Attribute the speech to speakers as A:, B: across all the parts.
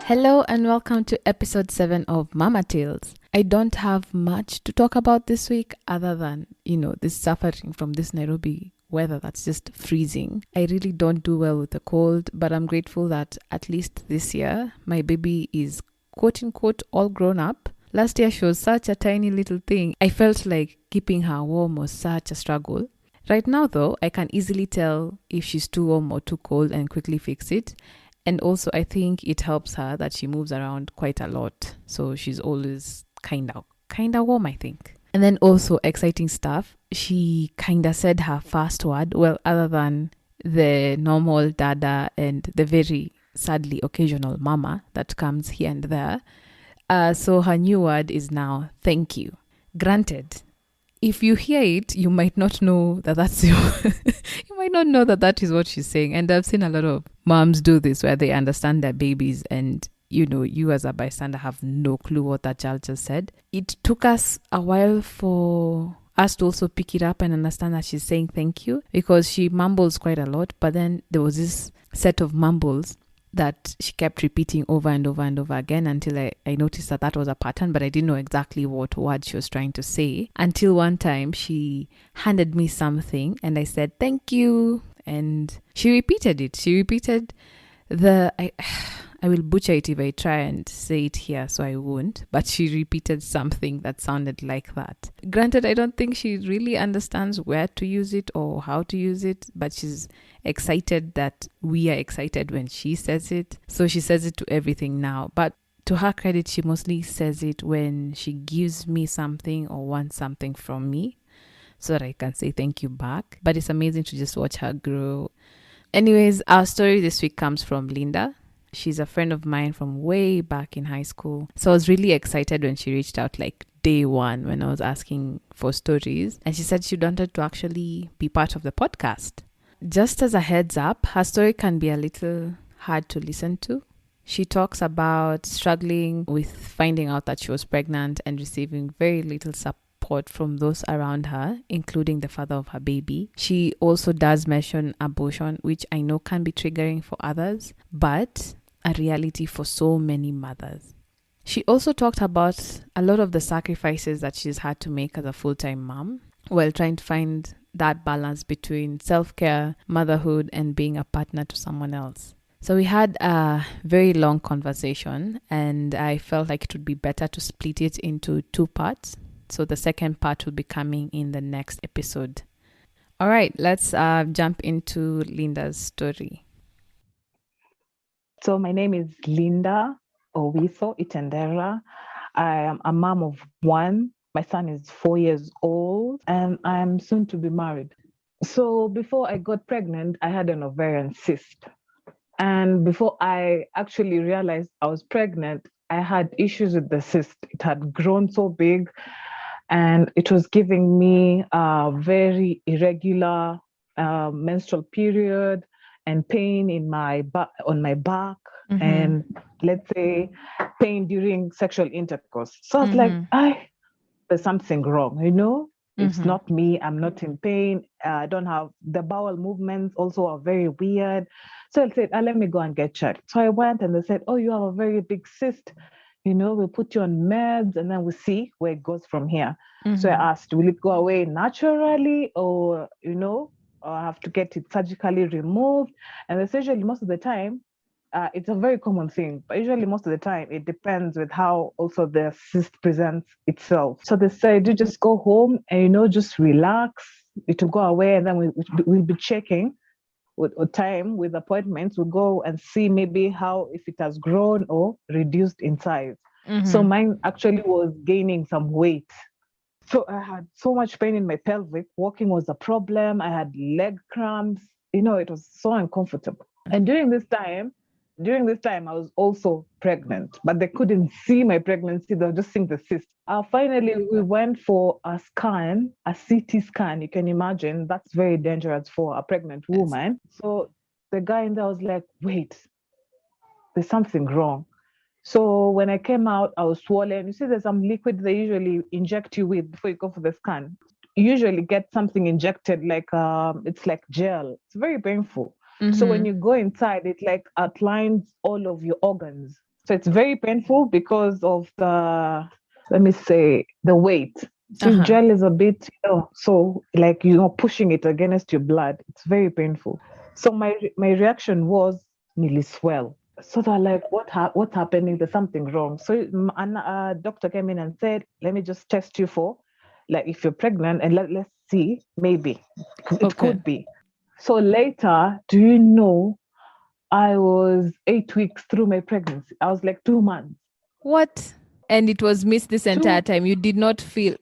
A: Hello and welcome to episode 7 of Mama Tales. I don't have much to talk about this week other than, this suffering from this Nairobi weather that's just freezing. I really don't do well with the cold, but I'm grateful that at least this year my baby is quote unquote all grown up. Last year she was such a tiny little thing. I felt like keeping her warm was such a struggle. Right now though, I can easily tell if she's too warm or too cold and quickly fix it. And also, I think it helps her that she moves around quite a lot. So she's always kind of warm, I think. And then also exciting stuff. She kind of said her first word, well, other than the normal dada and the very sadly occasional mama that comes here and there. So her new word is now thank you. Granted, if you hear it, you might not know that that's you might not know that that is what she's saying. And I've seen a lot of moms do this where they understand their babies and you as a bystander have no clue what that child just said. It took us a while for us to also pick it up and understand that she's saying thank you, because she mumbles quite a lot, but then there was this set of mumbles that she kept repeating over and over and over again until I noticed that was a pattern, but I didn't know exactly what word she was trying to say until one time she handed me something and I said, thank you. And she repeated it. She repeated I will butcher it if I try and say it here, so I won't. But she repeated something that sounded like that. Granted, I don't think she really understands where to use it or how to use it, but she's excited that we are excited when she says it. So she says it to everything now. But to her credit, she mostly says it when she gives me something or wants something from me so that I can say thank you back. But it's amazing to just watch her grow. Anyways, our story this week comes from Linda. She's a friend of mine from way back in high school. So I was really excited when she reached out like day one when I was asking for stories. And she said she wanted to actually be part of the podcast. Just as a heads up, her story can be a little hard to listen to. She talks about struggling with finding out that she was pregnant and receiving very little support from those around her, including the father of her baby. She also does mention abortion, which I know can be triggering for others, but a reality for so many mothers. She also talked about a lot of the sacrifices that she's had to make as a full-time mom while trying to find that balance between self-care, motherhood, and being a partner to someone else. So we had a very long conversation and I felt like it would be better to split it into 2 parts. So the second part will be coming in the next episode. All right, let's jump into Linda's story.
B: So my name is Linda Owiso Itendera. I am a mom of 1. My son is 4 years old and I'm soon to be married. So before I got pregnant, I had an ovarian cyst. And before I actually realized I was pregnant, I had issues with the cyst. It had grown so big and it was giving me a very irregular menstrual period and pain in on my back, and let's say pain during sexual intercourse. So I was like, there's something wrong, It's not me. I'm not in pain. I don't have the bowel movements also are very weird. So I said, let me go and get checked. So I went and they said, oh, you have a very big cyst. We'll put you on meds and then we'll see where it goes from here. So I asked, will it go away naturally or, or I have to get it surgically removed? And they said, usually most of the time, it's a very common thing, but usually most of the time it depends with how also the cyst presents itself. So they said, you just go home and, just relax. It will go away and then we'll be checking with time with appointments. We'll go and see maybe how, if it has grown or reduced in size. So mine actually was gaining some weight. So I had so much pain in my pelvic. Walking was a problem. I had leg cramps. It was so uncomfortable. And during this time, I was also pregnant, but they couldn't see my pregnancy. They were just seeing the cyst. Finally, we went for a scan, a CT scan. You can imagine that's very dangerous for a pregnant woman. So the guy in there was like, wait, there's something wrong. So when I came out, I was swollen. You see, there's some liquid they usually inject you with before you go for the scan. You usually get something injected, like it's like gel. It's very painful. So when you go inside, it like outlines all of your organs. So it's very painful because of the, let me say, the weight. See,
A: Uh-huh.
B: gel is a bit, so like pushing it against your blood. It's very painful. So my reaction was nearly swell. So they're like, what's happening? There's something wrong. So a doctor came in and said, let me just test you for, like, if you're pregnant, and let's see, maybe it
A: Okay.
B: could be. So later, do you know, I was 8 weeks through my pregnancy. I was like 2 months.
A: What? And it was missed this entire
B: Two,
A: time. You did not feel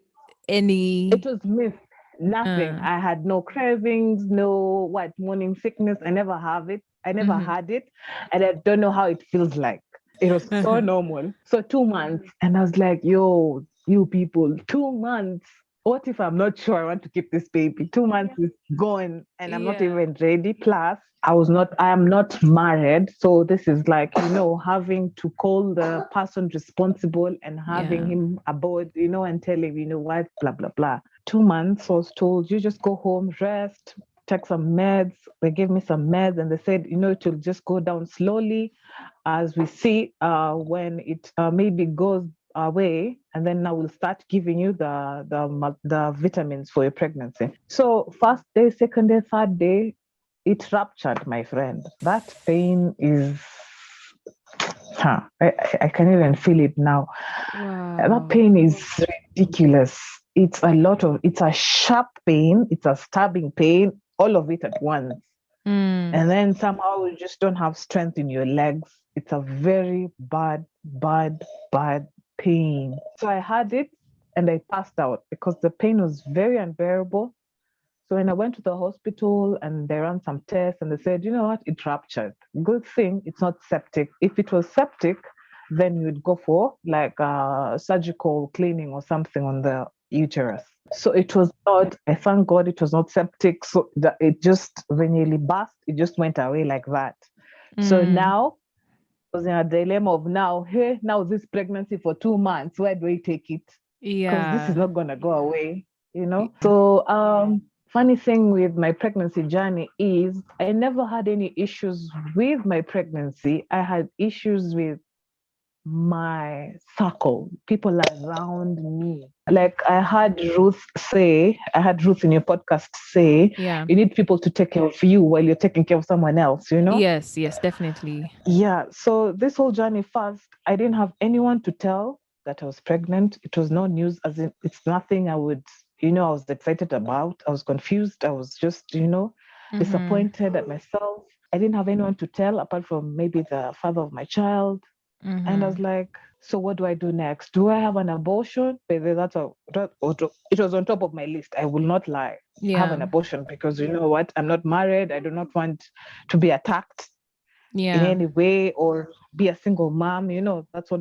A: any.
B: it was missed. Nothing. I had no cravings, no morning sickness. I never have it. I never had it. And I don't know how it feels like. It was so normal. So 2 months. And I was like, yo, you people, 2 months. What if I'm not sure I want to keep this baby? 2 months is gone and I'm not even ready. Plus, I am not married. So this is like, having to call the person responsible and having him aboard, and tell him, what, blah, blah, blah. 2 months, I was told, you just go home, rest, take some meds. They gave me some meds and they said, it will just go down slowly as we see when it maybe goes away, and then now we'll start giving you the vitamins for your pregnancy. So first day, second day, third day, it ruptured, my friend. That pain is, I can't even feel it now. That
A: Wow.
B: pain is ridiculous. It's a sharp pain, it's a stabbing pain, all of it at once. And then somehow you just don't have strength in your legs. It's a very bad, bad, bad pain. So I had it and I passed out because the pain was very unbearable. So when I went to the hospital and they ran some tests and they said, you know what, it ruptured. Good thing it's not septic. If it was septic, then you'd go for like a surgical cleaning or something on the uterus. So it was not, I thank God it was not septic. So that it just, when nearly burst, it just went away like that. So now I was in a dilemma of now this pregnancy for 2 months, where do I take it? Because this is not gonna go away, So funny thing with my pregnancy journey is I never had any issues with my pregnancy. I had issues with my circle, people around me. Like I had Ruth in your podcast say, you need people to take care of you while you're taking care of someone else,
A: Yes, definitely.
B: Yeah. So this whole journey, first, I didn't have anyone to tell that I was pregnant. It was no news, as in it's nothing I would, I was excited about. I was confused. I was just, disappointed at myself. I didn't have anyone to tell apart from maybe the father of my child. And I was like, so what do I do next? Do I have an abortion? But it was on top of my list. I will not lie. Have an abortion because you know what? I'm not married. I do not want to be attacked in any way or be a single mom. That's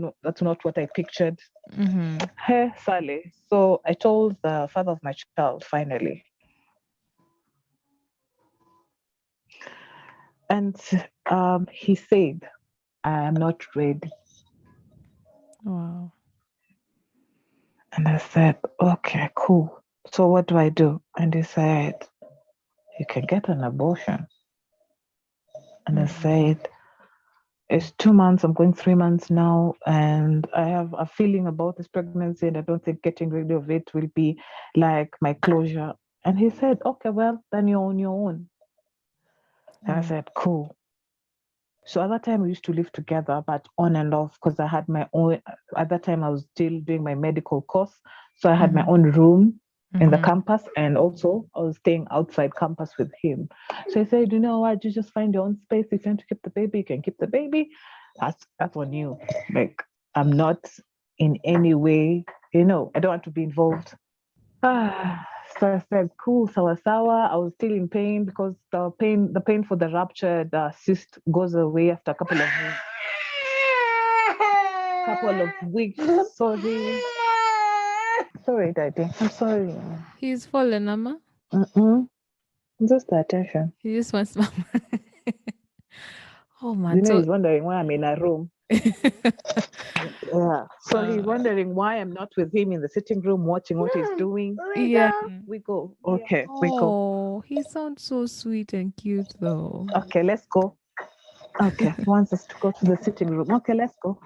B: not what I pictured. Hey, Sally. So I told the father of my child finally. And he said, I am not ready.
A: Wow.
B: And I said, okay, cool. So what do I do? And he said, you can get an abortion. And I said, it's 2 months, I'm going 3 months now, and I have a feeling about this pregnancy, and I don't think getting rid of it will be like my closure. And he said, okay, well, then you're on your own. And I said, cool. So at that time, we used to live together, but on and off, because I had my own, at that time, I was still doing my medical course. So I had my own room in the campus, and also I was staying outside campus with him. So he said, you know what, you just find your own space. If you want to keep the baby, you can keep the baby. That's on you. Like, I'm not in any way, I don't want to be involved. So I said, cool, sawa sawa. I was still in pain because the pain for the rupture, the cyst goes away after a couple of weeks. Sorry, Daddy. I'm sorry.
A: He's fallen, Amma.
B: Just the attention.
A: He just wants mama. Oh man.
B: He's wondering why I'm in a room. Yeah. So he's wondering why I'm not with him in the sitting room watching what he's doing. We go. Okay, we go.
A: Oh, he sounds so sweet and cute though.
B: Okay, let's go. Okay, he wants us to go to the sitting room. Okay, let's go.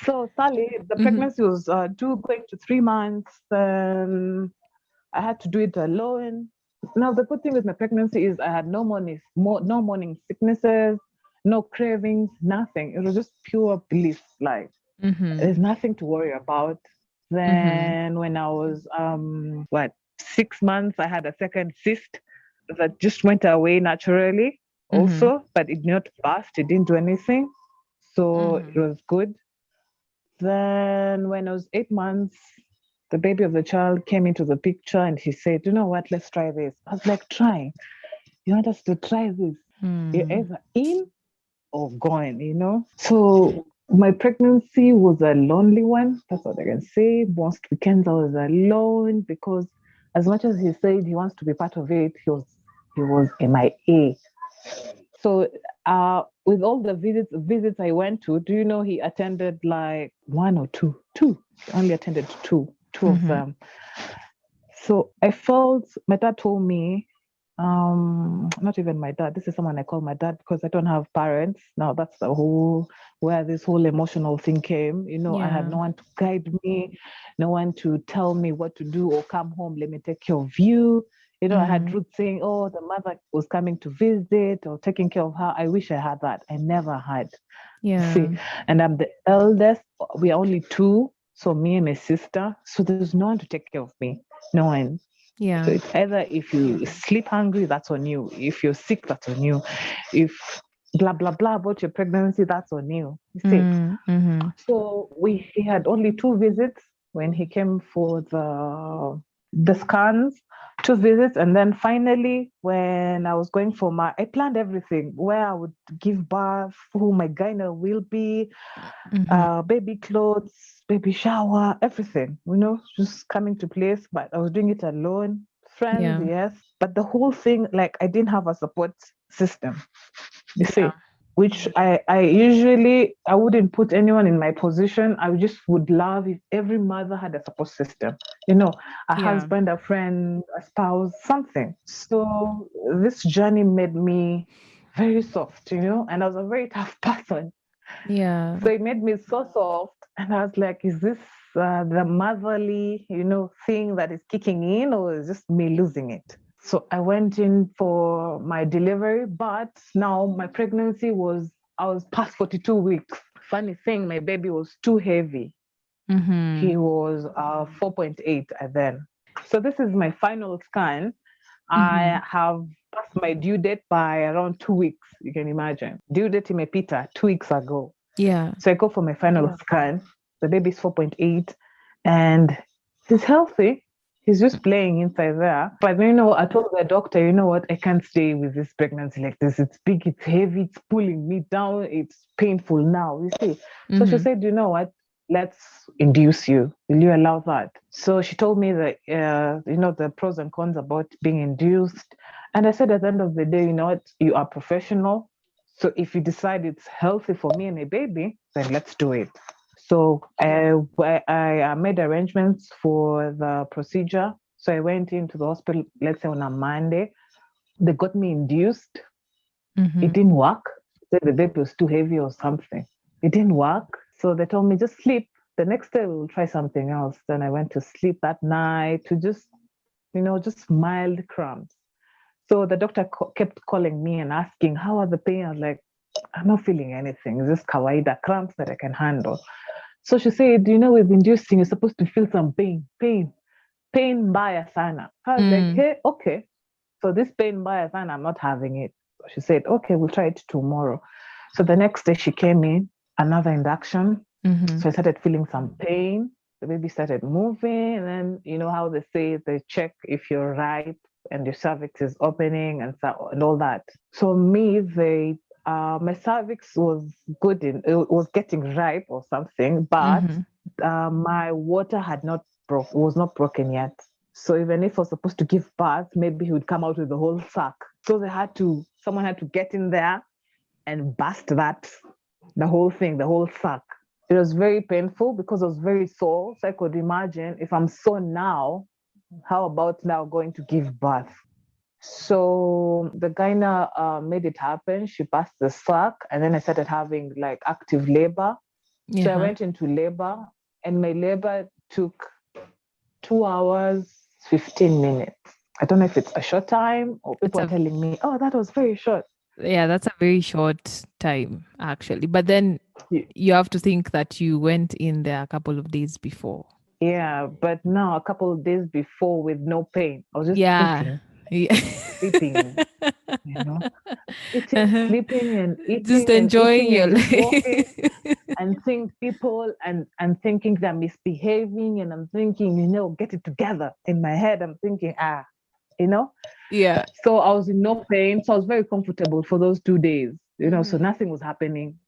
B: So, Sally, the
A: Mm-hmm.
B: pregnancy was due going to 3 months. I had to do it alone. Now, the good thing with my pregnancy is I had no morning sicknesses, no cravings, nothing. It was just pure bliss. Like,
A: Mm-hmm.
B: there's nothing to worry about.
A: Mm-hmm.
B: Then, when I was, 6 months, I had a second cyst that just went away naturally,
A: Mm-hmm.
B: also, but it did not burst. It didn't do anything. So, it
A: Mm-hmm.
B: was good. Then, when I was 8 months, the baby of the child came into the picture and he said, "You know what? Let's try this." I was like, "Try? You want us to try this? You're
A: Mm.
B: either in or gone, you know?" So my pregnancy was a lonely one. That's what I can say. Most weekends I was alone because as much as he said he wants to be part of it, he was MIA. So with all the visits I went to, do you know he attended like one or two? Two. He only attended two of
A: Mm-hmm.
B: them. So I felt my dad told me, not even my dad, this is someone I call my dad because I don't have parents. Now that's the whole where this whole emotional thing came. You know, I had
A: Yeah.
B: no one to guide me, no one to tell me what to do or come home, let me take care of you. You know, I had
A: Mm.
B: Ruth saying, "Oh, the mother was coming to visit or taking care of her." I wish I had that. I never had.
A: Yeah.
B: See, and I'm the eldest. We are only two, so me and my sister. So there's no one to take care of me. No one. So
A: Yeah.
B: it's either if you sleep hungry, that's on you. If you're sick, that's on you. If blah blah blah about your pregnancy, that's on you. You see.
A: Mm. Mm-hmm.
B: So he had only two visits when he came for the scans, two visits, and then finally when I was going for I planned everything where I would give birth, who my gyna will be,
A: Mm-hmm.
B: baby clothes, baby shower, everything, just coming to place. But I was doing it alone. Friends,
A: Yeah.
B: yes, but the whole thing, like I didn't have a support system. You
A: Yeah.
B: see, which I usually I wouldn't put anyone in my position. I just would love if every mother had a support system. You know, a
A: Yeah.
B: husband, a friend, a spouse, something. So this journey made me very soft, and I was a very tough person.
A: Yeah.
B: So it made me so soft. And I was like, is this the motherly, thing that is kicking in, or is just me losing it? So I went in for my delivery, but now my pregnancy I was past 42 weeks. Funny thing, my baby was too heavy.
A: Mm-hmm.
B: He was 4.8 at then. So this is my final scan.
A: Mm-hmm.
B: I have passed my due date by around 2 weeks. You can imagine. Due date in my Peter 2 weeks ago.
A: Yeah.
B: So I go for my final scan. The baby's 4.8 and he's healthy. He's just playing inside there. But I told the doctor, you know what, I can't stay with this pregnancy like this. It's big, it's heavy, it's pulling me down, it's painful now, you see. So she
A: Mm-hmm.
B: said, you know what, let's induce you. Will you allow that? So she told me that, the pros and cons about being induced. And I said, at the end of the day, you know what, you are professional. So if you decide it's healthy for me and my baby, then let's do it. So I made arrangements for the procedure. So I went into the hospital, let's say on a Monday. They got me induced.
A: Mm-hmm.
B: It didn't work. Said the baby was too heavy or something. It didn't work. So they told me just sleep. The next day we'll try something else. Then I went to sleep that night to just mild cramps. So the doctor kept calling me and asking, "How are the pain?" I was like, "I'm not feeling anything. It's just kawaida cramps that I can handle." So she said, with inducing, you're supposed to feel some pain mbaya sana. I was like,
A: Mm.
B: hey, okay. So this pain mbaya sana, I'm not having it. So she said, okay, we'll try it tomorrow. So the next day she came in, another induction.
A: Mm-hmm.
B: So I started feeling some pain. The baby started moving. And then, you know how they say they check if you're ripe and your cervix is opening and all that. So my cervix was good it was getting ripe or something, but
A: Mm-hmm.
B: my water was not broken yet. So even if I was supposed to give birth, maybe he would come out with the whole sack. So someone had to get in there and bust the whole thing, the whole sack. It was very painful because I was very sore. So I could imagine if I'm sore now, how about now going to give birth? So the gyna made it happen. She passed the slack, and then I started having like active labor. So I
A: Yeah.
B: went into labor, and my labor took 2 hours, 15 minutes. I don't know if it's a short time or
A: It's
B: people are
A: a
B: telling me, oh, that was very short.
A: Yeah, that's a very short time actually. But then
B: Ye-
A: you have to think that you went in there a couple of days before.
B: Yeah, but now a couple of days before with no pain, I was just
A: Yeah.
B: eating,
A: Yeah.
B: sleeping, you know, eating,
A: Uh-huh.
B: sleeping, and
A: Just
B: eating and
A: enjoying
B: eating
A: your
B: and just walking
A: life.
B: and seeing people and thinking they're misbehaving. And I'm thinking, get it together. In my head, I'm thinking, you know.
A: Yeah.
B: So I was in no pain. So I was very comfortable for those 2 days, so
A: Mhm.
B: nothing was happening.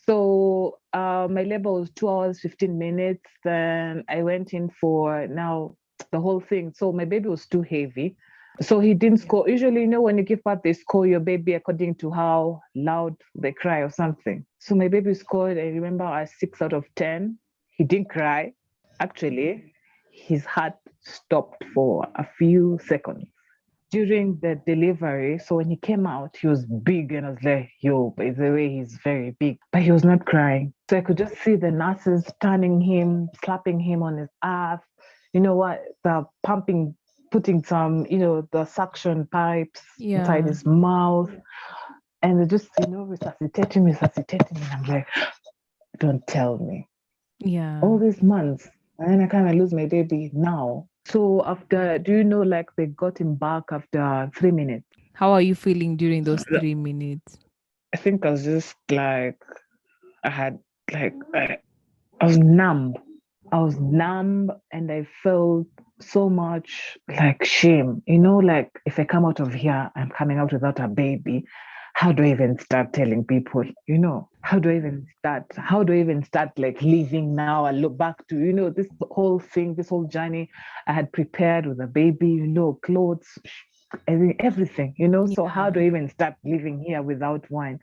B: So my labor was 2 hours, 15 minutes. Then I went in for now the whole thing. So my baby was too heavy. So he didn't score. Usually, when you give birth, they score your baby according to how loud they cry or something. So my baby scored, I remember, a 6 out of 10. He didn't cry. Actually, his heart stopped for a few seconds during the delivery. So when he came out, he was big, and I was like, yo, by the way, he's very big. But he was not crying. So I could just see the nurses turning him, slapping him on his ass. You know what? The pumping, putting some, the suction pipes inside
A: Yeah.
B: his mouth. And they just, resuscitating. And I'm like, don't tell me.
A: Yeah.
B: All these months. And then I kind of lose my baby now. So after, do you know, like they got him back after 3 minutes?
A: How are you feeling during those 3 minutes?
B: I think I was just like, I had, like, I was numb. I was numb, and I felt so much like shame. Like if I come out of here, I'm coming out without a baby. How do I even start telling people? How do I even start? How do I even start like living now? I look back to, this whole thing, this whole journey I had prepared with a baby, clothes, everything, So how do
A: Yeah.
B: I even start living here without one?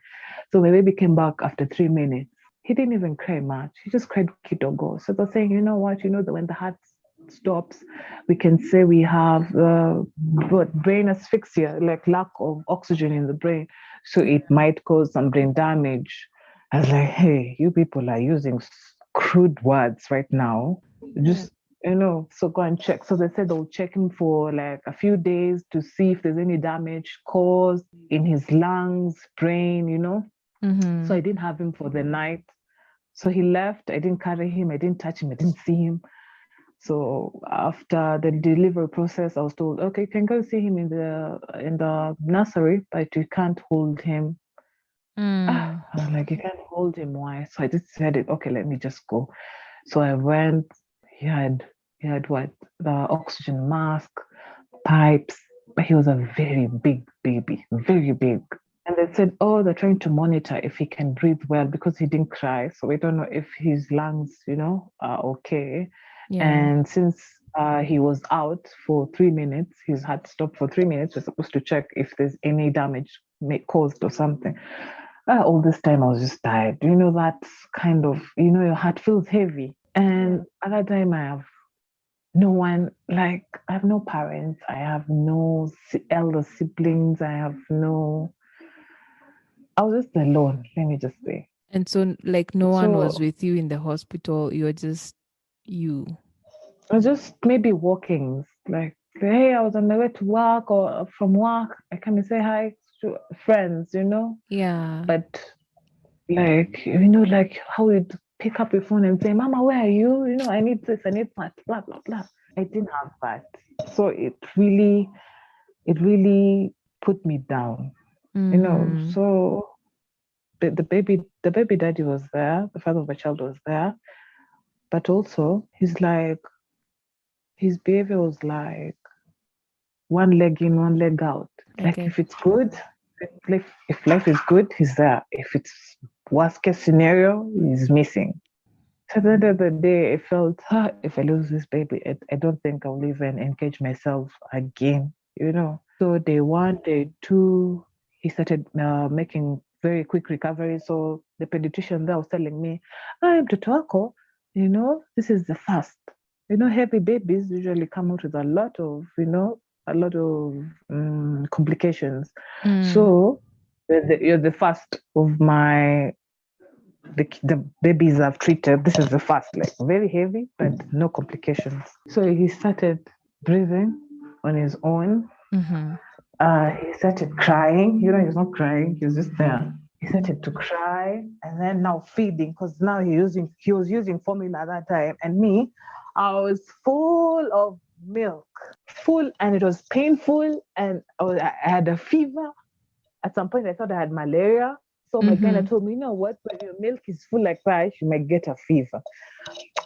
B: So my baby came back after 3 minutes. He didn't even cry much. He just cried kidogo. So they're saying, you know what, that when the heart stops, we can say we have brain asphyxia, like lack of oxygen in the brain. So it might cause some brain damage. I was like, hey, you people are using crude words right now.
A: Yeah.
B: Just, so go and check. So they said they'll check him for like a few days to see if there's any damage caused in his lungs, brain, So
A: Mm-hmm.
B: I didn't have him for the night. So he left. I didn't carry him. I didn't touch him. I didn't see him. So after the delivery process, I was told, okay, you can go see him in the nursery, but you can't hold him.
A: Mm.
B: I was like, you can't hold him. Why? So I just said it. Okay, let me just go. So I went. He had he had what, the oxygen mask, pipes, but he was a very big baby, very big. And they said, oh, they're trying to monitor if he can breathe well because he didn't cry. So we don't know if his lungs, are okay.
A: Yeah.
B: And since he was out for 3 minutes, his heart stopped for 3 minutes. We're supposed to check if there's any damage caused or something. All this time I was just tired. That kind of, your heart feels heavy.
A: Yeah.
B: And at that time I have no one, like, I have no parents. I have no elder siblings. I was just alone, let me just say.
A: And so like no one was
B: So
A: with you in the hospital. You're just you.
B: I was just maybe walking, like, hey, I was on my way to work or from work. I come and say hi to friends.
A: Yeah.
B: But like, like how you'd pick up your phone and say, Mama, where are you? I need this, I need that, blah, blah, blah. I didn't have that. So it really put me down,
A: Mm-hmm.
B: So the baby daddy was there, the father of my child was there, but also his behavior was like one leg in, one leg out. Like
A: Okay.
B: if it's good, if life is good, he's there. If it's worst case scenario, he's missing. So at the end of the day, I felt, if I lose this baby, I don't think I'll even engage myself again. So day one, day two, he started making very quick recovery. So the pediatrician there was telling me, I'm Wako, this is the first. Heavy babies usually come out with a lot of, complications.
A: Mm.
B: So you're the first of the babies I've treated. This is the first, like very heavy, but no complications. So he started breathing on his own.
A: Mm-hmm.
B: He started crying. He's not crying. He was just there. He started to cry, and then now feeding because now he was using formula at that time, and me, I was full of milk, full, and it was painful, and I had a fever. At some point, I thought I had malaria. So my gynae
A: Mm-hmm.
B: told me, you know what, when your milk is full like that, you might get a fever.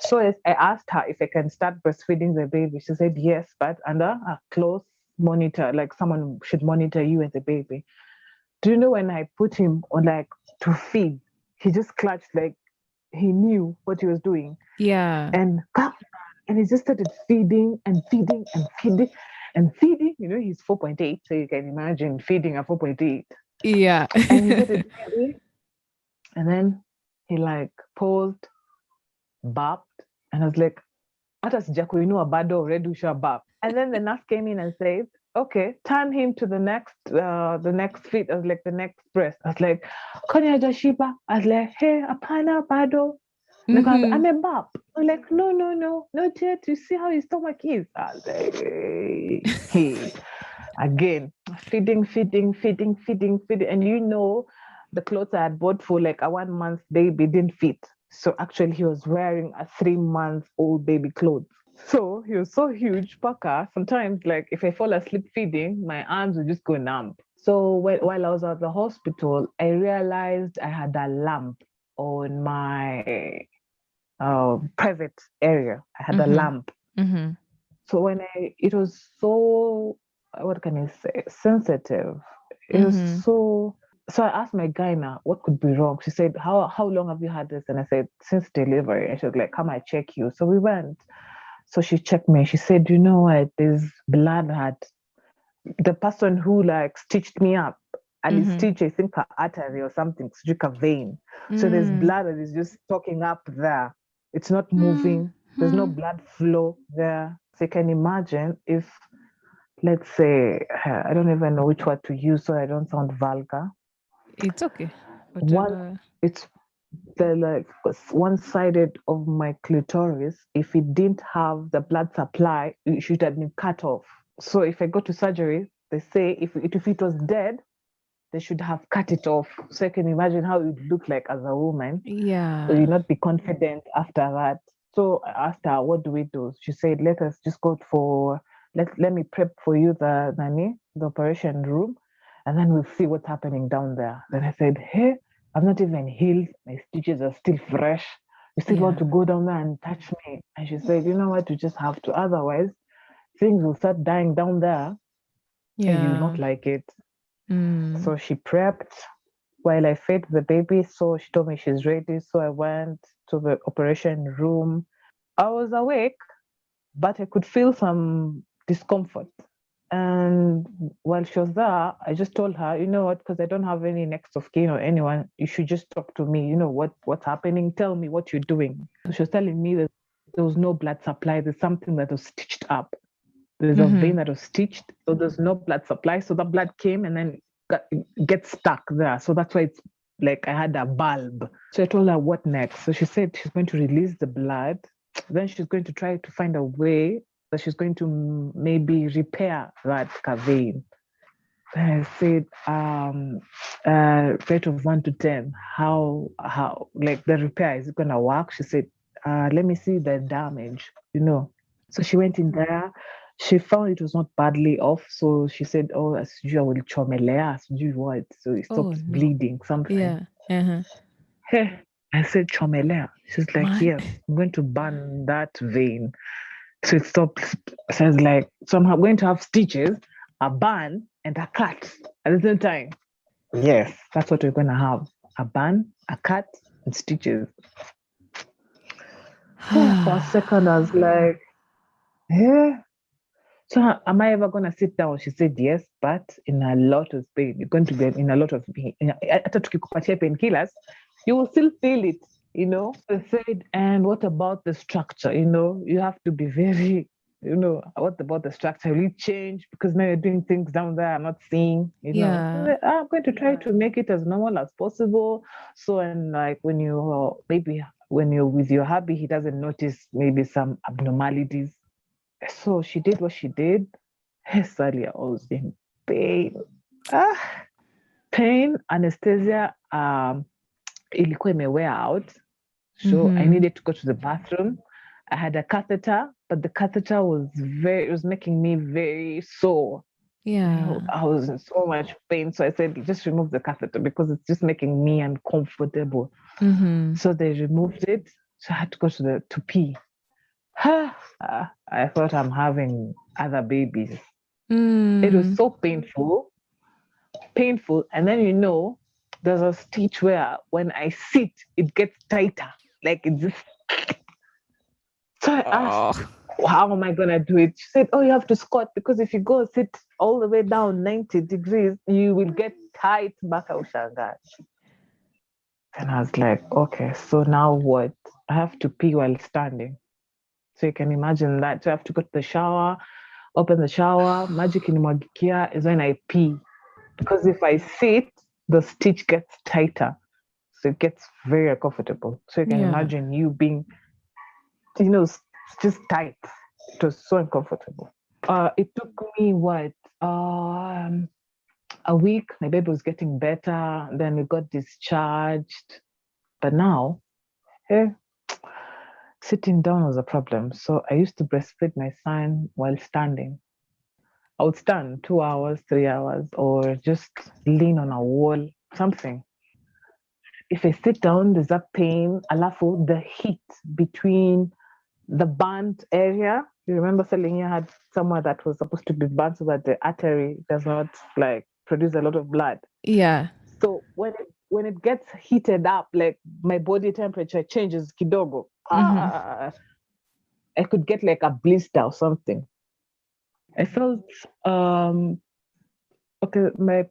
B: So I asked her if I can start breastfeeding the baby. She said yes, but under a close monitor, like someone should monitor you and the baby. Do you know when I put him on like to feed, he just clutched like he knew what he was doing
A: Yeah.
B: and he just started feeding and feeding and feeding and feeding. He's 4.8, so you can imagine feeding a 4.8.
A: Yeah.
B: And he started feeding, and then he like paused, burped, and I was like, hata sijakuinua bado already usha burp. And then the nurse came in and said, okay, turn him to the next feet. I was like, the next breast. I was like, kwani hajashiba? I was like, hey, apana bado. Nikamwambia,
A: Mm-hmm.
B: amebap. I'm like, no, no, no, not yet. You see how his stomach is? I was like, hey. Again, feeding, feeding, feeding, feeding, feeding. And the clothes I had bought for like a 1 month baby didn't fit. So actually, he was wearing a 3 month old baby clothes. So he was so huge, Paka. Sometimes, like if I fall asleep feeding, my arms would just go numb. So while I was at the hospital, I realized I had a lump on my private area. I had a
A: Mm-hmm.
B: lump.
A: Mm-hmm.
B: So it was so, what can I say, sensitive. It was
A: Mm-hmm.
B: so I asked my gyna what could be wrong. She said, how long have you had this? And I said, since delivery. And she was like, come, I check you. So we went. So she checked me. She said, you know what? There's blood had the person who like stitched me up. And he
A: Mm-hmm.
B: stitched, I think, a artery or something, stitched a vein. So there's
A: Mm.
B: blood that is just stocking up there. It's not moving. There's no
A: Mm-hmm.
B: blood flow there. So you can imagine if, let's say, I don't even know which word to use so I don't sound vulgar.
A: It's okay.
B: One,
A: Whatever.
B: it's the like one-sided of my clitoris. If it didn't have the blood supply, it should have been cut off. So if I go to surgery, they say if it was dead, they should have cut it off. So I can imagine how it would look like as a woman. So
A: Yeah.
B: you not be confident after that. So I asked her, what do we do? She said, let us just go for let me prep for you the operation room, and then we'll see what's happening down there. Then I said, hey, I've not even healed. My stitches are still fresh. You still want
A: Yeah.
B: to go down there and touch me? And she said, you know what, you just have to. Otherwise, things will start dying down there and you will
A: Yeah.
B: not like it.
A: Mm.
B: So she prepped while I fed the baby. So she told me she's ready. So I went to the operation room. I was awake, but I could feel some discomfort. And while she was there, I just told her, you know what, because I don't have any next of kin or anyone, you should just talk to me. You know what's happening? Tell me what you're doing. So she was telling me that there was no blood supply. There's something that was stitched up. There's a
A: Mm-hmm.
B: vein that was stitched, so there's no blood supply. So the blood came and then gets stuck there. So that's why it's like I had a bulb. So I told her what next. So she said she's going to release the blood. Then she's going to try to find a way that she's going to maybe repair that vein. Then I said, rate of 1 to 10, how like the repair is it gonna work? She said, let me see the damage. So she went in there. She found it was not badly off. So she said, oh, as usual, chomelea, as usual what? So it
A: Oh
B: stops
A: no.
B: bleeding, something.
A: Yeah. Uh-huh.
B: Hey, I said, chomelea. She's like,
A: My.
B: yes, I'm going to burn that vein. So it stops. So I was like, so I'm going to have stitches, a burn, and a cut at the same time. Yes, that's what we're going to have. A burn, a cut, and stitches. For a second, I was like, yeah. So am I ever gonna sit down? She said yes, but in a lot of pain. You're going to be in a lot of pain. Hata tukikupatia painkillers, you will still feel it. I said, and what about the structure? You have to be very. What about the structure? Will it change? Because now you're doing things down there I'm not seeing,
A: Yeah.
B: I'm going to try to make it as normal as possible. So, and like when maybe when you're with your hubby, he doesn't notice maybe some abnormalities. So she did what she did. Suddenly I was in pain. Ah, pain, anesthesia, ilikuwa imewear out. So I needed to go to the bathroom. I had a catheter, but the catheter it was making me very sore.
A: Yeah.
B: I was in so much pain. So I said, just remove the catheter because it's just making me uncomfortable. So they removed it. So I had to go to pee. I thought I'm having other babies. It was so painful. And then there's a stitch where when I sit, it gets tighter. Like it just. So I asked, how am I gonna do it? She said, oh, you have to squat because if you go sit all the way down 90 degrees, you will get tight back out. And I was like, okay, so now what? I have to pee while standing. So you can imagine that. So I have to go to the shower, open the shower, magic inimwagikia is when I pee. Because if I sit, the stitch gets tighter. So it gets very uncomfortable. So you can imagine you being, just tight. It was so uncomfortable. It took me a week. My baby was getting better. Then we got discharged. But now, sitting down was a problem. So I used to breastfeed my son while standing. I would stand 2 hours, 3 hours, or just lean on a wall, something. If I sit down, there's a pain. Alafu, the heat between the burnt area. You remember Selenia had somewhere that was supposed to be burnt so that the artery does not produce a lot of blood.
A: Yeah.
B: So when it gets heated up, like my body temperature changes kidogo. I could get like a blister or something. I felt okay.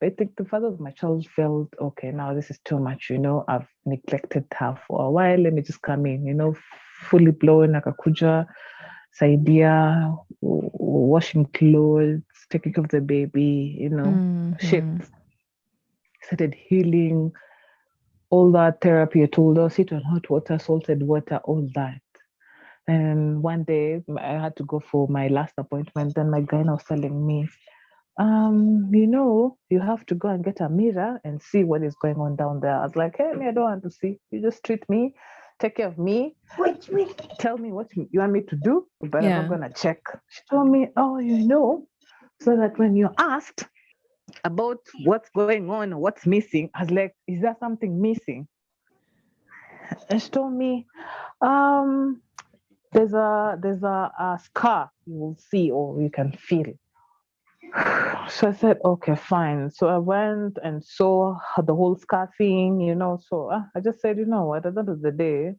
B: I think the father of my child felt okay. Now this is too much. I've neglected her for a while. Let me just come in. Fully blown akakuja, saidia, washing clothes, taking care of the baby. Shifts. Started healing. All that therapy you told us, sit on hot water, salted water, all that. And one day I had to go for my last appointment. Then my gyno was telling me, you have to go and get a mirror and see what is going on down there. I was like, hey, I don't want to see. You just treat me, take care of me. Tell me what you want me to do, but I'm not going to check. She told me, so that when you're asked about what's going on or what's missing, I was like, is there something missing? And she told me, there's a scar you will see or you can feel. So I said, okay, fine. So I went and saw the whole scar thing, So I just said, what? At the end of the day,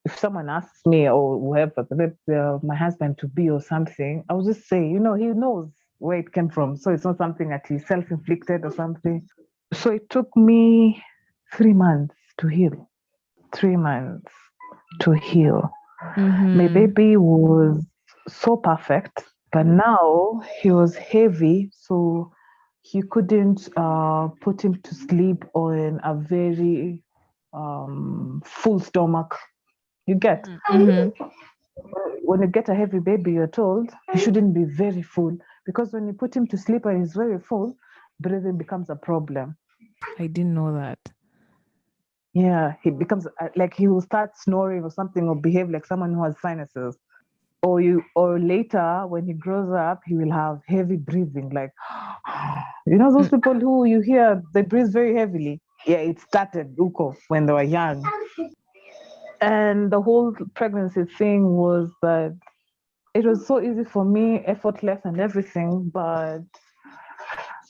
B: if someone asks me or whoever, my husband to be or something, I will just say, he knows where it came from. So it's not something that he self-inflicted or something. So it took me 3 months to heal. 3 months to heal. My baby was so perfect, but now he was heavy, so you couldn't put him to sleep on a very full stomach. You get? When you get a heavy baby, you're told he shouldn't be very full because when you put him to sleep and he's very full, breathing becomes a problem.
A: I didn't know that.
B: Yeah, he becomes like he will start snoring or something or behave like someone who has sinuses. Or later when he grows up, he will have heavy breathing, like those people who you hear they breathe very heavily. Yeah, it started Uko when they were young. And the whole pregnancy thing was that it was so easy for me, effortless and everything, but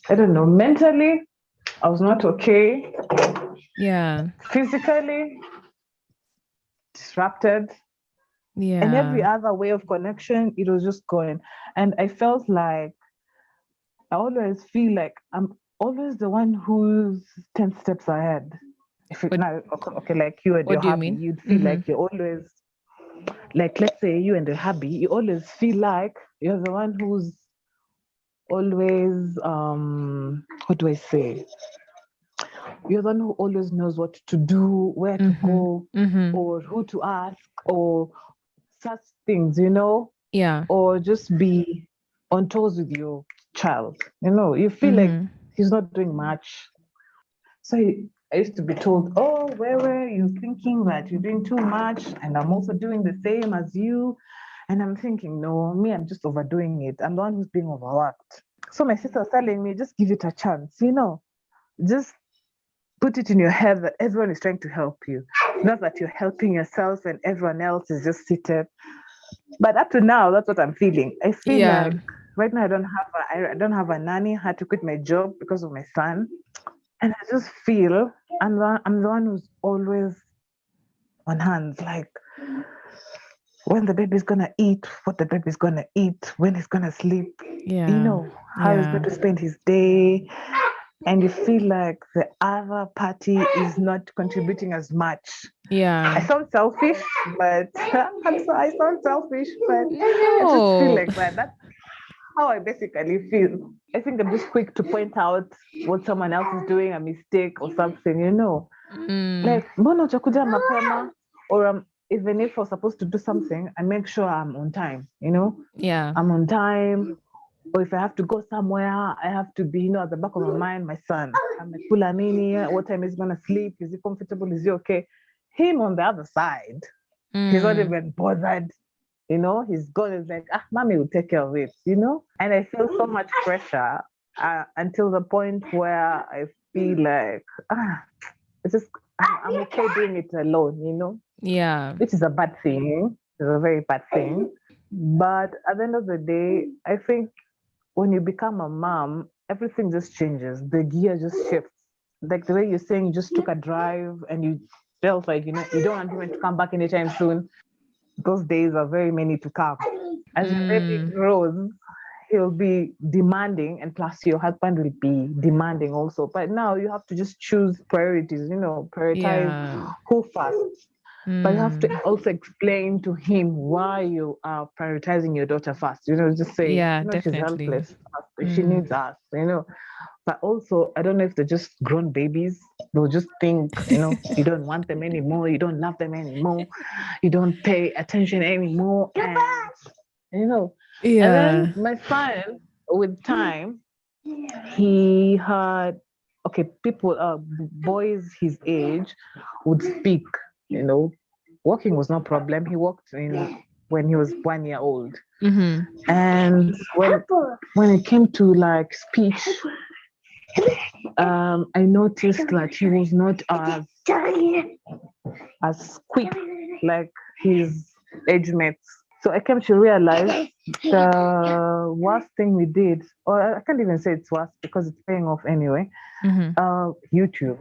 B: I don't know, mentally, I was not okay.
A: Yeah.
B: Physically, disrupted.
A: Yeah.
B: And every other way of connection, it was just going. And I felt like I always feel like I'm always the one who's 10 steps ahead. If it now, okay, like you and
A: What
B: your
A: do you
B: hubby,
A: mean?
B: you'd feel like you're always Like, let's say you and the hubby, you always feel like you're the one who's always, what do I say? You're the one who always knows what to do, where to
A: Mm-hmm.
B: go,
A: Mm-hmm.
B: or who to ask, or such things, you know,
A: Yeah.
B: or just be on toes with your child. You know, you feel like
A: Mm-hmm.
B: he's not doing much. So I used to be told, oh, where were you thinking that you're doing too much? And I'm also doing the same as you. And I'm thinking, no, me, I'm just overdoing it. I'm the one who's being overworked. So my sister was telling me, just give it a chance, you know, just put it in your head that everyone is trying to help you, not that you're helping yourself and everyone else is just seated. But up to now, that's what I'm feeling. I feel
A: Yeah.
B: like right now I don't have a nanny. I had to quit my job because of my son, and I just feel I'm the one who's always on hands, like when the baby's gonna eat, what the baby's gonna eat, when he's gonna sleep, you
A: Yeah.
B: know, how he's going
A: Yeah.
B: to spend his day, and you feel like the other party is not contributing as much. I
A: Yeah.
B: sound selfish, but I sound selfish, but I just feel
A: No.
B: like that. That's how I basically feel. I think I'm just quick to point out what someone else is doing, a mistake or something, you know.
A: Mm.
B: Like, mbona utakuja mapema? Or even if I'm supposed to do something, I make sure I'm on time, you know.
A: Yeah.
B: I'm on time. Or if I have to go somewhere, I have to be, you know, at the back of my mind, my son. I'm like, Kula nini? What time is he gonna sleep? Is he comfortable? Is he okay? Him on the other side, he's not
A: Mm.
B: even bothered. You know, he's gone. He's like, mommy will take care of it, you know? And I feel so much pressure until the point where I feel like, it's just, I'm okay doing it alone, you know?
A: Yeah.
B: Which is a bad thing. It's a very bad thing. But at the end of the day, I think when you become a mom, everything just changes. The gear just shifts. Like the way you're saying, you just took a drive and you felt like, you know, you don't want him to come back anytime soon. Those days are very many to come. As your baby
A: Mm.
B: grows, he'll be demanding, and plus your husband will be demanding also. But now you have to just choose priorities, you know, prioritize
A: Yeah.
B: who first. But you have to
A: Mm.
B: also explain to him why you are prioritizing your daughter first. You know, just say,
A: Yeah,
B: you know, she's
A: definitely.
B: helpless. She
A: Mm.
B: needs us, you know. But also, I don't know if they're just grown babies. They'll just think, you know, you don't want them anymore. You don't love them anymore. You don't pay attention anymore. And, you know, and then
A: Yeah.
B: my son, with time, he had, okay, people, boys his age would speak, you know, walking was no problem. He walked in when he was 1 year old.
A: Mm-hmm.
B: And when it came to like speech, I noticed that he was not as quick like his age mates. So I came to realize the worst thing we did, or I can't even say it's worse because it's paying off anyway.
A: Mm-hmm.
B: YouTube.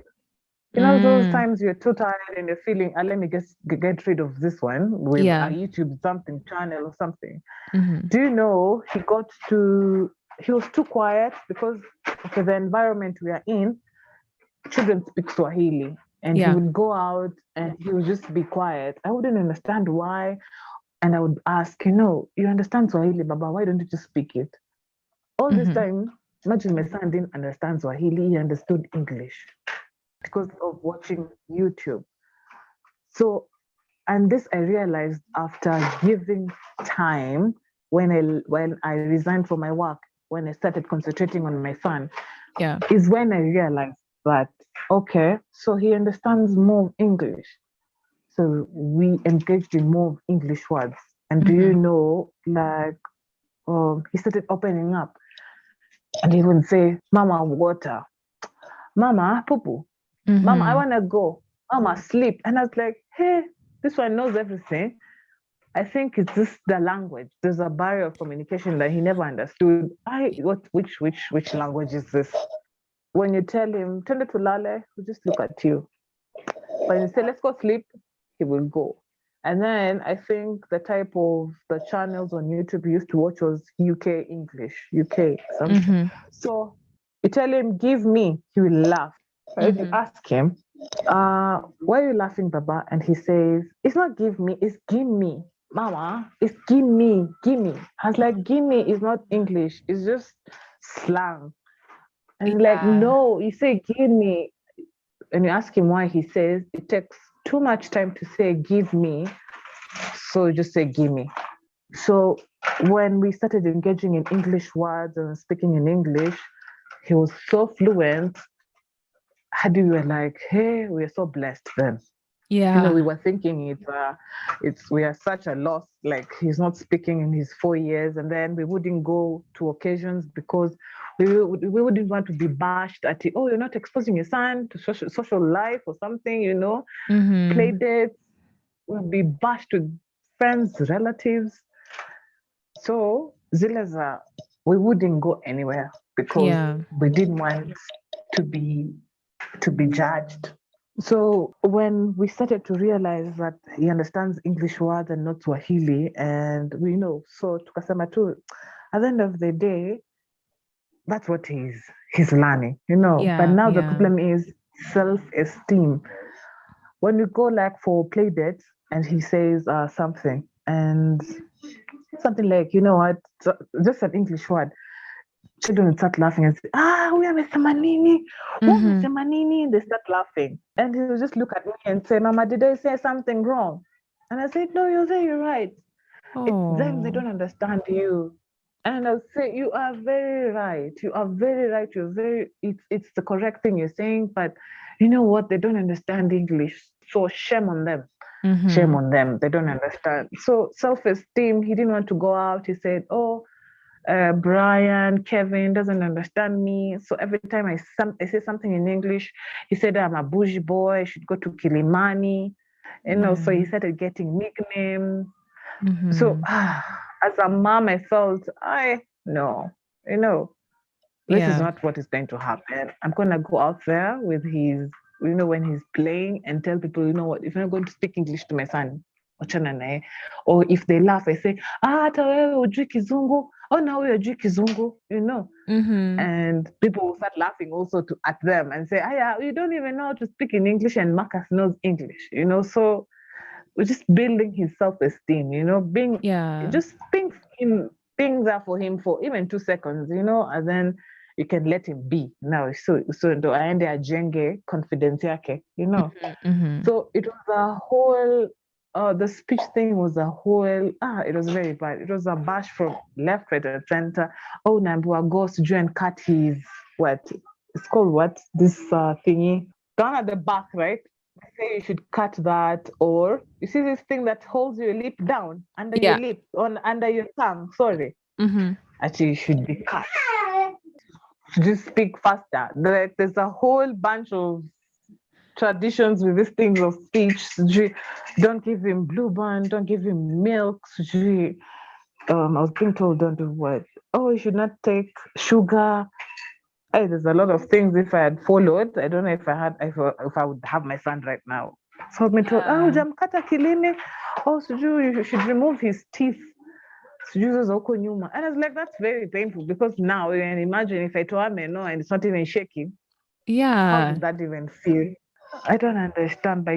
B: You know those
A: Mm.
B: times you're too tired and you're feeling, let me get rid of this one with a
A: Yeah.
B: YouTube something channel or something.
A: Mm-hmm.
B: Do you know he was too quiet because okay, the environment we are in, children speak Swahili, and he
A: Yeah.
B: would go out and he would just be quiet. I wouldn't understand why, and I would ask, you know, you understand Swahili, Baba? Why don't you just speak it? All this
A: Mm-hmm.
B: time, imagine my son didn't understand Swahili; he understood English because of watching YouTube. So, and this I realized after giving time when I resigned from my work, when I started concentrating on my son,
A: Yeah.
B: is when I realized that okay, so he understands more English. So we engaged in more English words. And do you
A: Mm-hmm.
B: know, like, he started opening up, and he would say, "Mama, water. Mama, poo. Mama, I
A: Mm-hmm.
B: wanna go. Mama, sleep." And I was like, "Hey, this one knows everything." I think it's just the language. There's a barrier of communication that he never understood. Which language is this? When you tell him, "Tell it to Lale," he'll just look at you. When you say, "Let's go sleep," he will go. And then I think the type of the channels on YouTube he used to watch was UK English, UK something.
A: Mm-hmm.
B: So you tell him, "Give me," he will laugh. But if you
A: Mm-hmm.
B: ask him, "Why are you laughing, Baba?" And he says, "It's not give me, it's give me." Mama, it's gimme, gimme. I was like, gimme is not English, it's just slang. And like,
A: Yeah.
B: no, you say gimme. And you ask him why, he says it takes too much time to say give me, so you just say gimme. So when we started engaging in English words and speaking in English, he was so fluent. Hadi we were like, hey, we're so blessed then. We
A: Yeah.
B: were thinking it's we are such a loss. Like he's not speaking in his 4 years, and then we wouldn't go to occasions because we wouldn't want to be bashed at it. Oh, you're not exposing your son to social life or something. Play
A: Mm-hmm.
B: dates. We'll be bashed with friends, relatives. So Zileza, we wouldn't go anywhere because
A: Yeah.
B: we didn't want to be to be judged. So when we started to realize that he understands English words and not Swahili, and so tukasema tu, at the end of the day, that's what he's learning. But
A: Yeah.
B: now the
A: Yeah.
B: problem is self-esteem. When we go like for play dates and he says something and something like, you know what, so, just an English word, children will start laughing and say, we are Manini. What
A: Mm-hmm.
B: Manini? They start laughing. And he'll just look at me and say, Mama, did I say something wrong? And I said, no, you're right. It's them, they
A: Oh.
B: don't understand you. And I'll say, you are very right. You are very right. It's the correct thing you're saying, but you know what? They don't understand English. So shame on them. Shame
A: Mm-hmm.
B: on them. They don't understand. So self-esteem, he didn't want to go out. He said, Brian, Kevin doesn't understand me. So every time I say something in English, he said I'm a bougie boy. I should go to Kilimani. So he
A: Yeah.
B: started getting nicknames. So
A: Mm-hmm.
B: as a mom, I felt I no, you know, this is
A: Yeah.
B: not what is going to happen. I'm gonna go out there with when he's playing and tell people, you know what, if you're not going to speak English to my son, wachana naye. Or if they laugh, I say, hata wewe hujui kizungu, na huyo hujui kizungu.
A: Mm-hmm.
B: And people will start laughing also at them and say, yeah, you don't even know how to speak in English and Marcus knows English. So we're just building his self-esteem,
A: Yeah.
B: just being there for him for even 2 seconds, and then you can let him be now. So ndo aende ajenge confidence yake.
A: Mm-hmm. Mm-hmm.
B: So it was a whole the speech thing was a whole it was very bad. It was a bash from left, right, and center. Oh, Nambua goes to and cut his what? It's called what? This thingy down at the back, right? I say you should cut that, or you see this thing that holds your lip down under your
A: Yeah.
B: lip on under your tongue. Sorry,
A: Mm-hmm.
B: actually, it should be cut. Just speak faster. There's a whole bunch of traditions with these things of speech. Don't give him blue band, don't give him milk. I was being told don't do what? Oh, you should not take sugar. Hey, there's a lot of things if I had followed. I don't know if I would have my son right now. So I've been told,
A: Yeah.
B: jamkata kilini. Oh, you should remove his teeth. And I was like, that's very painful because now you can imagine if I told him no and it's not even shaking, how
A: Yeah.
B: does that even feel? I don't understand, but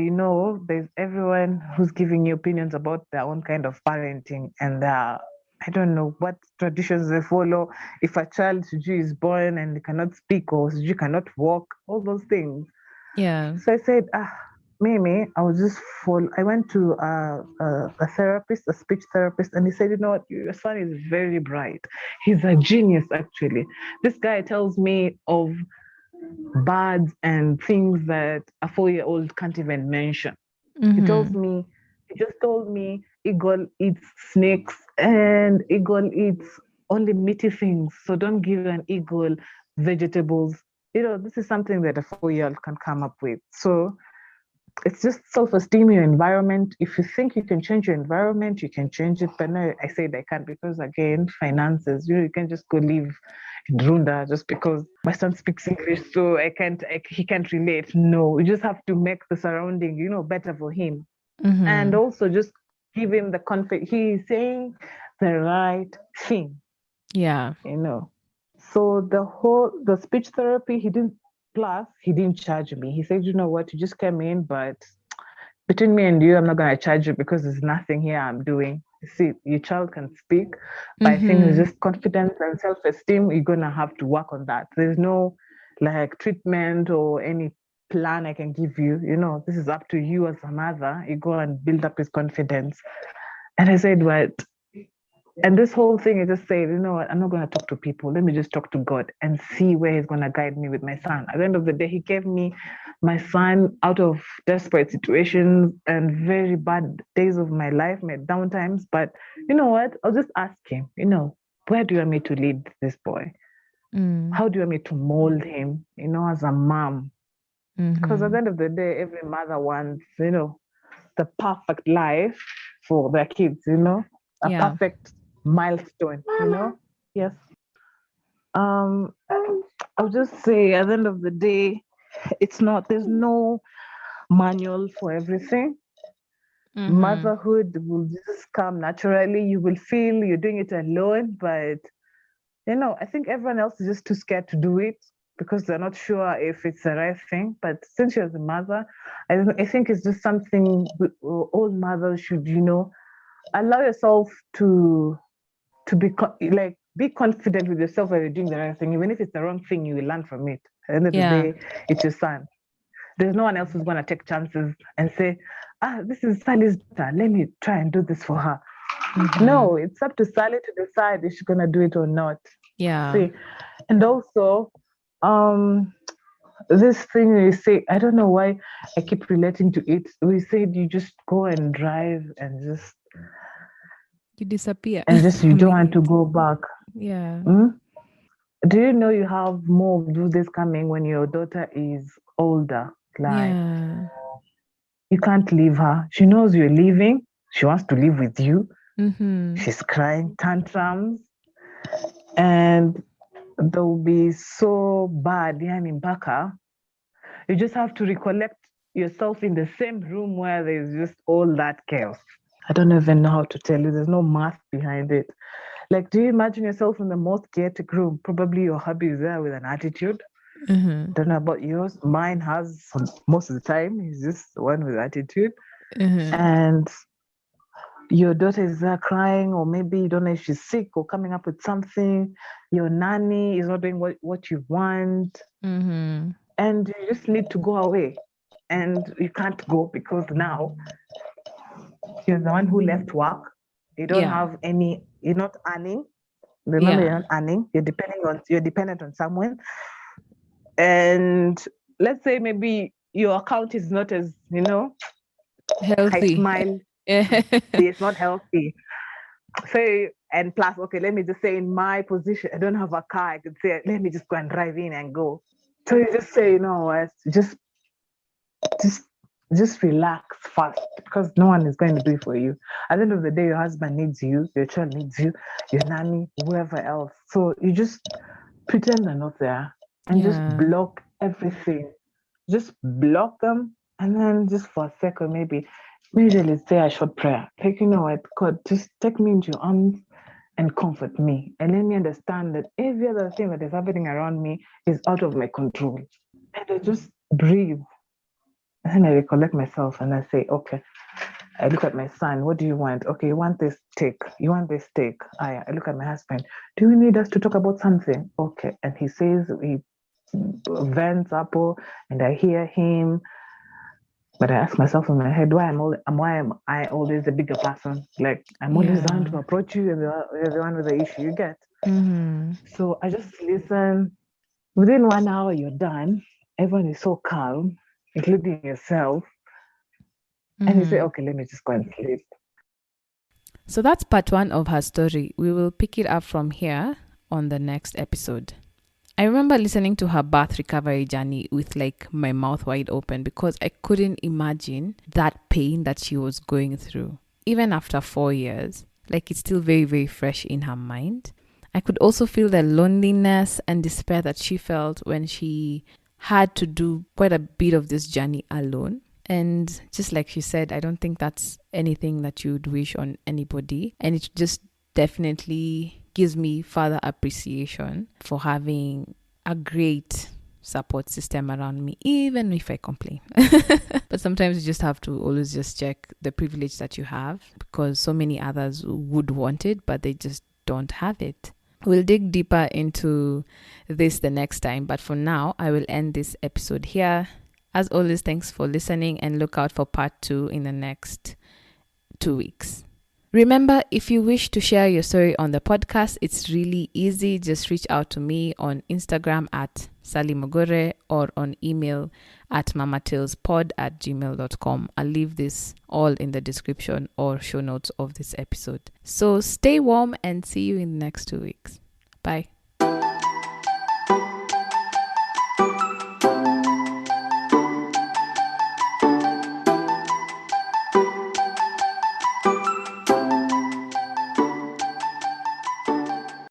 B: there's everyone who's giving you opinions about their own kind of parenting, and I don't know what traditions they follow. If a child Suju is born and they cannot speak or Suju cannot walk, all those things.
A: Yeah.
B: So I said, Mimi, I was just full. I went to a therapist, a speech therapist, and he said, you know what, your son is very bright. He's a genius, actually. This guy tells me of birds and things that a 4-year-old can't even mention. He tells
A: Mm-hmm.
B: me, he just told me eagle eats snakes and eagle eats only meaty things. So don't give an eagle vegetables. This is something that a 4-year-old can come up with. So it's just self-esteem, your environment. If you think you can change your environment, you can change it. But no, I said I can't because again, finances. You can just go live in Runda just because my son speaks English, so he can't relate. No, you just have to make the surrounding, better for him, and
A: Mm-hmm.
B: also just give him the confidence. He is saying the right thing,
A: Yeah.
B: you know. So the speech therapy, he didn't charge me. He said, you know what, you just came in, but between me and you, I'm not going to charge you because there's nothing here I'm doing. See, your child can speak, but I think it's just confidence and self-esteem. You're going to have to work on that. There's no like treatment or any plan I can give you. This is up to you as a mother. You go and build up his confidence. And I said, what? And this whole thing, I just said, you know what, I'm not going to talk to people. Let me just talk to God and see where He's going to guide me with my son. At the end of the day, He gave me my son out of desperate situations and very bad days of my life, my downtimes. But you know what? I'll just ask Him, where do you want me to lead this boy? How do you want me to mold him, as a mom? Because at the end of the day, every mother wants, the perfect life for their kids, a perfect milestone, Yes. I'll just say at the end of the day, there's no manual for everything. Motherhood will just come naturally. You will feel you're doing it alone, but I think everyone else is just too scared to do it because they're not sure if it's the right thing. But since you're the mother, I think it's just something all mothers should, allow yourself to be confident with yourself that you're doing the right thing. Even if it's the wrong thing, you will learn from it. At the end of the day, it's your son. There's no one else who's going to take chances and say, this is Sally's daughter. Let me try and do this for her. No, it's up to Sally to decide if she's going to do it or not.
A: Yeah.
B: See? And also, this thing we say, I don't know why I keep relating to it. We said you just go and drive and just...
A: You disappear.
B: And just you don't want to go back.
A: Yeah.
B: Do you know you have more of this coming when your daughter is older? You can't leave her. She knows you're leaving. She wants to live with you. She's crying tantrums. And they'll be so bad, in Baka. You just have to recollect yourself in the same room where there's just all that chaos. I don't even know how to tell you. There's no math behind it. Like, do you imagine yourself in the most chaotic room? Probably your hubby is there with an attitude. Don't know about yours. Mine has most of the time. He's just the one with attitude. And your daughter is there crying, or maybe you don't know if she's sick or coming up with something. Your nanny is not doing what you want. And you just need to go away. And you can't go because now you're the one who left work. You don't have any, you're not earning. Remember, you're not earning. You're dependent on someone. And let's say maybe your account is not as,
A: healthy.
B: I smile. It's not healthy. So, and plus, okay, let me just say in my position, I don't have a car. I could say, let me just go and drive in and go. So you just say, what, just relax first, because no one is going to do it for you. At the end of the day, your husband needs you, your child needs you, your nanny, whoever else. So you just pretend they're not there and just block everything. Just block them, and then just for a second, maybe let's say a short prayer. Like, what, God, just take me into your arms and comfort me, and let me understand that every other thing that is happening around me is out of my control. And I just breathe. And then I recollect myself and I say, okay. I look at my son. What do you want? Okay, you want this steak. You want this steak. I look at my husband. Do you need us to talk about something? Okay. And he says, he vents up, and I hear him. But I ask myself in my head, why am I always the bigger person? Like, I'm always the one to approach you, and you're the one with the issue, you get. So I just listen. Within 1 hour, you're done. Everyone is so calm, including yourself. And you say, okay, let me just go and sleep.
A: So that's part 1 of her story. We will pick it up from here on the next episode. I remember listening to her birth recovery journey with my mouth wide open, because I couldn't imagine that pain that she was going through. Even after 4 years, it's still very, very fresh in her mind. I could also feel the loneliness and despair that she felt when she had to do quite a bit of this journey alone. And just like she said, I don't think that's anything that you would wish on anybody. And it just definitely gives me further appreciation for having a great support system around me, even if I complain. But sometimes you just have to always just check the privilege that you have, because so many others would want it, but they just don't have it. We'll dig deeper into this the next time, but for now, I will end this episode here. As always, thanks for listening, and look out for part 2 in the next 2 weeks. Remember, if you wish to share your story on the podcast, it's really easy. Just reach out to me on Instagram at Sally Mogore or on email at mamatalespod@gmail.com. I'll leave this all in the description or show notes of this episode. So stay warm and see you in the next 2 weeks. Bye.